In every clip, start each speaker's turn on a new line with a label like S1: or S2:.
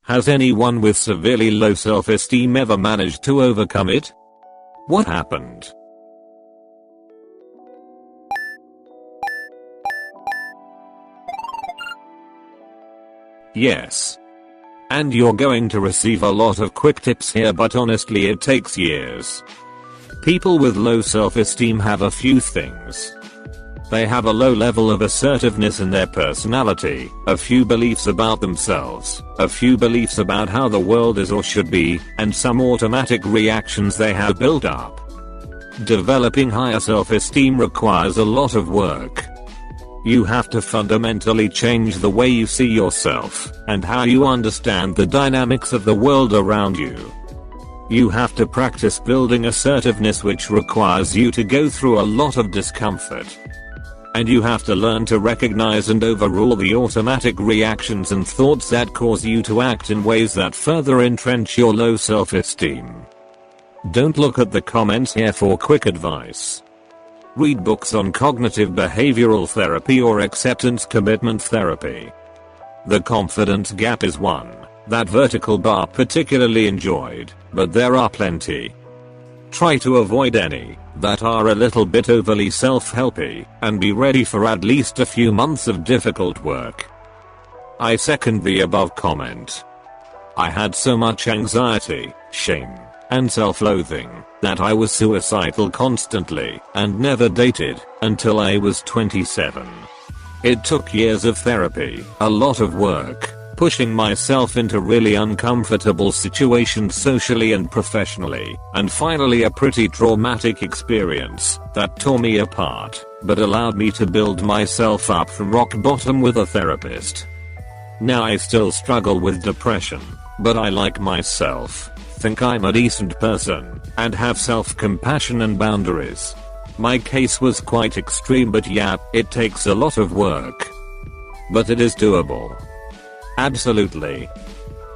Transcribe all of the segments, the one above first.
S1: Has anyone with severely low self-esteem ever managed to overcome it? What happened? Yes. And you're going to receive a lot of quick tips here, but honestly it takes years. People with low self-esteem have a few things. They have a low level of assertiveness in their personality, a few beliefs about themselves, a few beliefs about how the world is or should be, and some automatic reactions they have built up. Developing higher self-esteem requires a lot of work. You have to fundamentally change the way you see yourself and how you understand the dynamics of the world around you. You have to practice building assertiveness, which requires you to go through a lot of discomfort. And you have to learn to recognize and overrule the automatic reactions and thoughts that cause you to act in ways that further entrench your low self-esteem. Don't look at the comments here for quick advice. Read books on cognitive behavioral therapy or acceptance commitment therapy. The confidence gap is one that vertical bar particularly enjoyed, but there are plenty. Try to avoid any that are a little bit overly self-helpy, and be ready for at least a few months of difficult work. I second the above comment. I had so much anxiety, shame, and self-loathing that I was suicidal constantly and never dated until I was 27. It took years of therapy, a lot of work, pushing myself into really uncomfortable situations socially and professionally, and finally a pretty traumatic experience that tore me apart, but allowed me to build myself up from rock bottom with a therapist. Now I still struggle with depression, but I like myself, think I'm a decent person, and have self-compassion and boundaries. My case was quite extreme, but yeah, it takes a lot of work. But it is doable. Absolutely.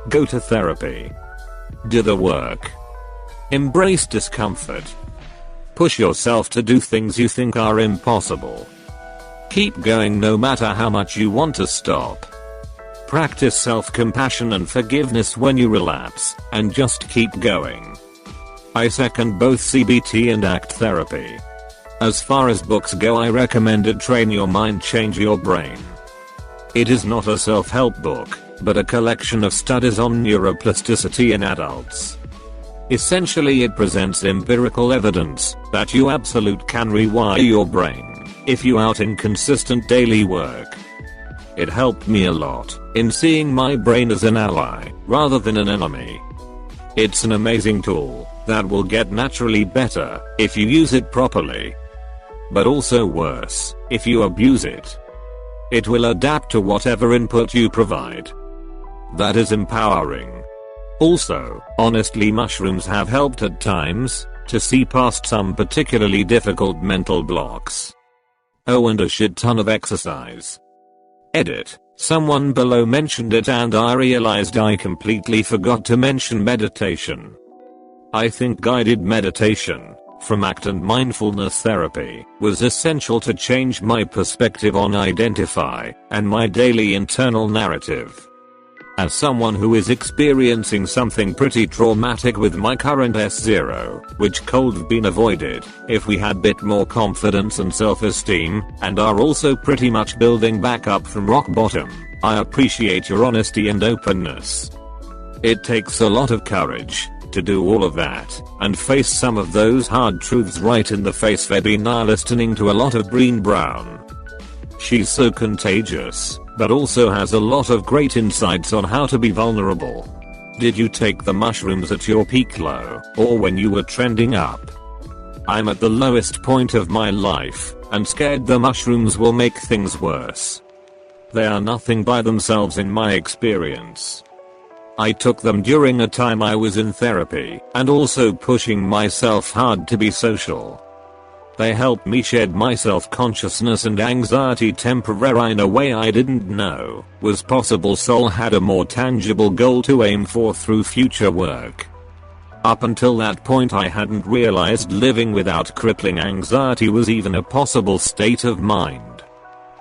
S1: Go to therapy. Do the work. Embrace discomfort. Push yourself to do things you think are impossible. Keep going no matter how much you want to stop. Practice self-compassion and forgiveness when you relapse, and just keep going. I second both CBT and ACT therapy. As far as books go, I recommended Train Your Mind, Change Your Brain. It is not a self-help book, but a collection of studies on neuroplasticity in adults. Essentially, it presents empirical evidence that you absolutely can rewire your brain if you out in consistent daily work. It helped me a lot in seeing my brain as an ally rather than an enemy. It's an amazing tool that will get naturally better if you use it properly, but also worse if you abuse it. It will adapt to whatever input you provide. That is empowering. Also, honestly, mushrooms have helped at times to see past some particularly difficult mental blocks. Oh, and a shit ton of exercise. Edit. Someone below mentioned it and I realized I completely forgot to mention meditation. I think guided meditation from ACT and mindfulness therapy was essential to change my perspective on identify and my daily internal narrative. As someone who is experiencing something pretty traumatic with my current S0, which could have been avoided if we had bit more confidence and self-esteem, and are also pretty much building back up from rock bottom, I appreciate your honesty and openness. It takes a lot of courage to do all of that and face some of those hard truths right in the face. They've been listening to a lot of Brené Brown. She's so contagious, but also has a lot of great insights on how to be vulnerable. Did you take the mushrooms at your peak low or when you were trending up? I'm at the lowest point of my life and scared the mushrooms will make things worse. They are nothing by themselves in my experience. I took them during a time I was in therapy and also pushing myself hard to be social. They helped me shed my self-consciousness and anxiety temporarily in a way I didn't know was possible. Soul had a more tangible goal to aim for through future work. Up until that point I hadn't realized living without crippling anxiety was even a possible state of mind.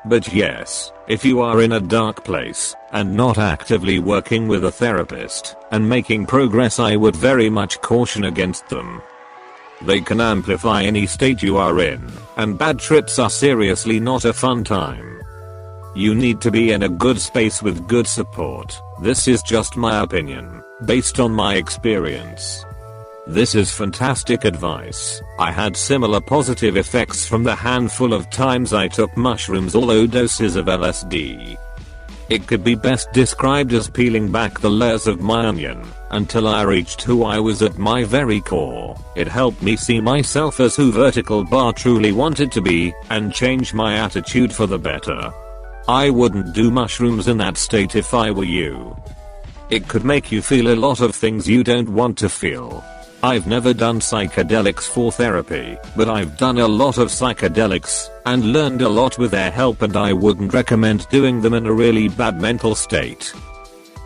S1: But yes, if you are in a dark place and not actively working with a therapist and making progress, I would very much caution against them. They can amplify any state you are in, and bad trips are seriously not a fun time. You need to be in a good space with good support. This is just my opinion, based on my experience. This is fantastic advice. I had similar positive effects from the handful of times I took mushrooms or low doses of LSD. It could be best described as peeling back the layers of my onion until I reached who I was at my very core. It helped me see myself as who vertical bar truly wanted to be and change my attitude for the better. I wouldn't do mushrooms in that state if I were you. It could make you feel a lot of things you don't want to feel. I've never done psychedelics for therapy, but I've done a lot of psychedelics and learned a lot with their help, and I wouldn't recommend doing them in a really bad mental state.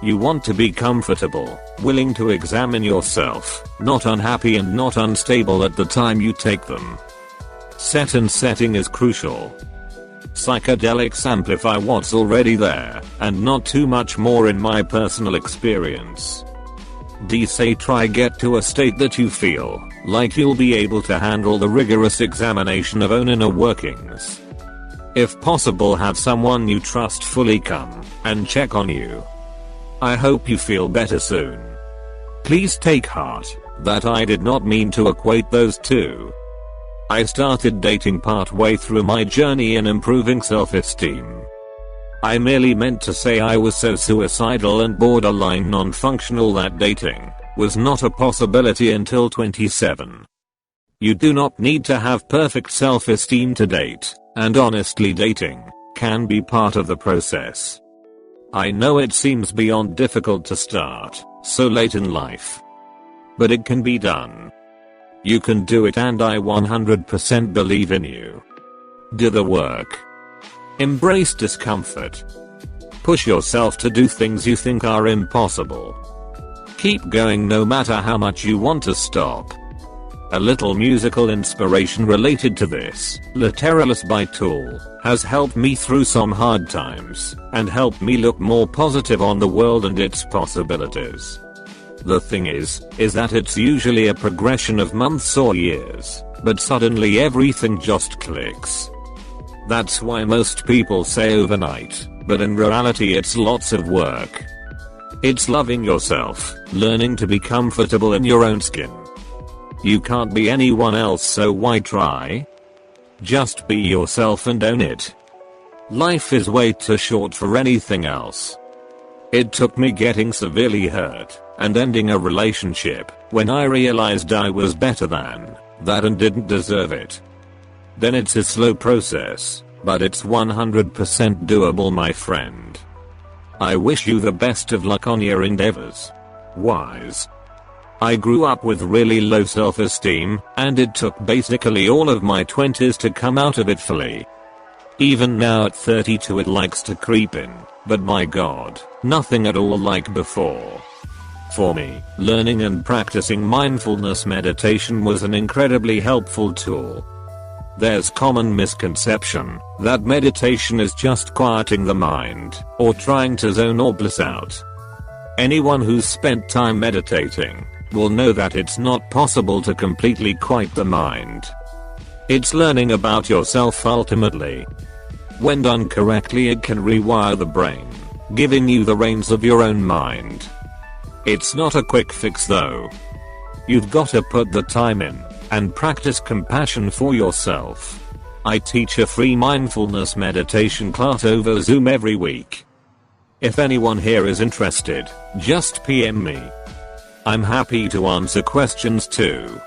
S1: You want to be comfortable, willing to examine yourself, not unhappy and not unstable at the time you take them. Set and setting is crucial. Psychedelics amplify what's already there, and not too much more in my personal experience. Say try get to a state that you feel like you'll be able to handle the rigorous examination of own inner workings. If possible, have someone you trust fully come and check on you. I hope you feel better soon. Please take heart that I did not mean to equate those two. I started dating partway through my journey in improving self-esteem. I merely meant to say I was so suicidal and borderline non-functional that dating was not a possibility until 27. You do not need to have perfect self-esteem to date, and honestly, dating can be part of the process. I know it seems beyond difficult to start so late in life, but it can be done. You can do it, and I 100% believe in you. Do the work. Embrace discomfort. Push yourself to do things you think are impossible. Keep going no matter how much you want to stop. A little musical inspiration related to this, Lateralus by Tool, has helped me through some hard times and helped me look more positive on the world and its possibilities. The thing is that it's usually a progression of months or years, but suddenly everything just clicks. That's why most people say overnight, but in reality it's lots of work. It's loving yourself, learning to be comfortable in your own skin. You can't be anyone else, so why try? Just be yourself and own it. Life is way too short for anything else. It took me getting severely hurt and ending a relationship when I realized I was better than that and didn't deserve it. Then it's a slow process, but it's 100% doable, my friend. I wish you the best of luck on your endeavors. Wise. I grew up with really low self-esteem, and it took basically all of my 20s to come out of it fully. Even now at 32 it likes to creep in, but my god, nothing at all like before. For me, learning and practicing mindfulness meditation was an incredibly helpful tool. There's common misconception that meditation is just quieting the mind or trying to zone or bliss out. Anyone who's spent time meditating will know that it's not possible to completely quiet the mind. It's learning about yourself ultimately. When done correctly, it can rewire the brain, giving you the reins of your own mind. It's not a quick fix though. You've got to put the time in and practice compassion for yourself. I teach a free mindfulness meditation class over Zoom every week. If anyone here is interested, just PM me. I'm happy to answer questions too.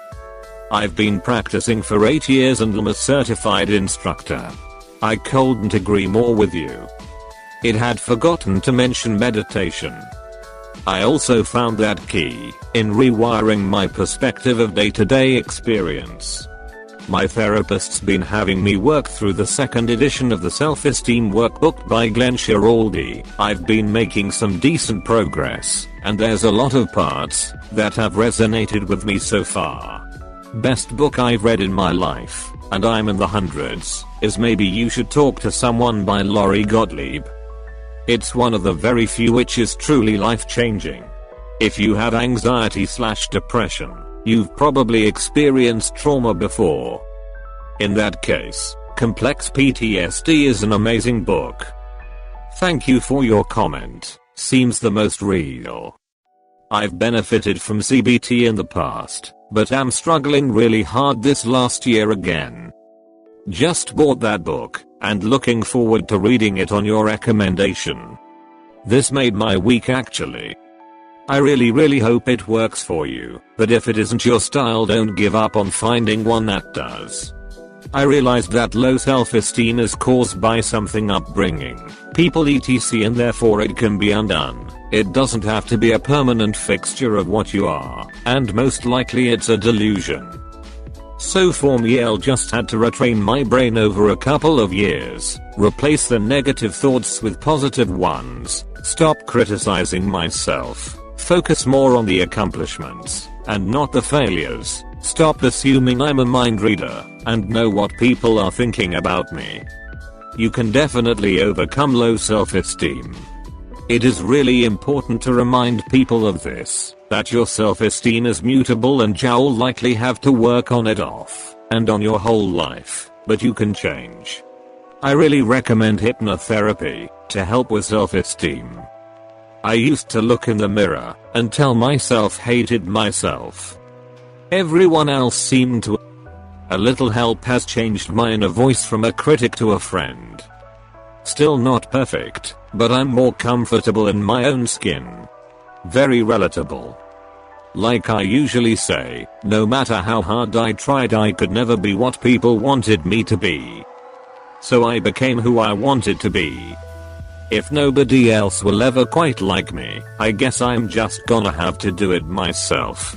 S1: I've been practicing for 8 years and am a certified instructor. I couldn't agree more with you. It had forgotten to mention meditation. I also found that key in rewiring my perspective of day-to-day experience. My therapist's been having me work through the second edition of the Self-Esteem Workbook by Glenn Schiraldi. I've been making some decent progress, and there's a lot of parts that have resonated with me so far. Best book I've read in my life, and I'm in the hundreds, is Maybe You Should Talk to Someone by Lori Gottlieb. It's one of the very few which is truly life-changing. If you have anxiety/depression, you've probably experienced trauma before. In that case, Complex PTSD is an amazing book. Thank you for your comment, seems the most real. I've benefited from CBT in the past, but am struggling really hard this last year again. Just bought that book, and looking forward to reading it on your recommendation. This made my week actually. I really hope it works for you, but if it isn't your style, don't give up on finding one that does. I realized that low self-esteem is caused by something upbringing, people etc, and therefore it can be undone. It doesn't have to be a permanent fixture of what you are, and most likely it's a delusion. So for me, I just had to retrain my brain over a couple of years, replace the negative thoughts with positive ones, stop criticizing myself, focus more on the accomplishments, and not the failures, stop assuming I'm a mind reader, and know what people are thinking about me. You can definitely overcome low self-esteem. It is really important to remind people of this, that your self-esteem is mutable and you'll likely have to work on it off and on your whole life, but you can change. I really recommend hypnotherapy to help with self-esteem. I used to look in the mirror and tell myself hated myself. Everyone else seemed to. A little help has changed my inner voice from a critic to a friend. Still not perfect, but I'm more comfortable in my own skin. Very relatable. Like I usually say, no matter how hard I tried, I could never be what people wanted me to be. So I became who I wanted to be. If nobody else will ever quite like me, I guess I'm just gonna have to do it myself.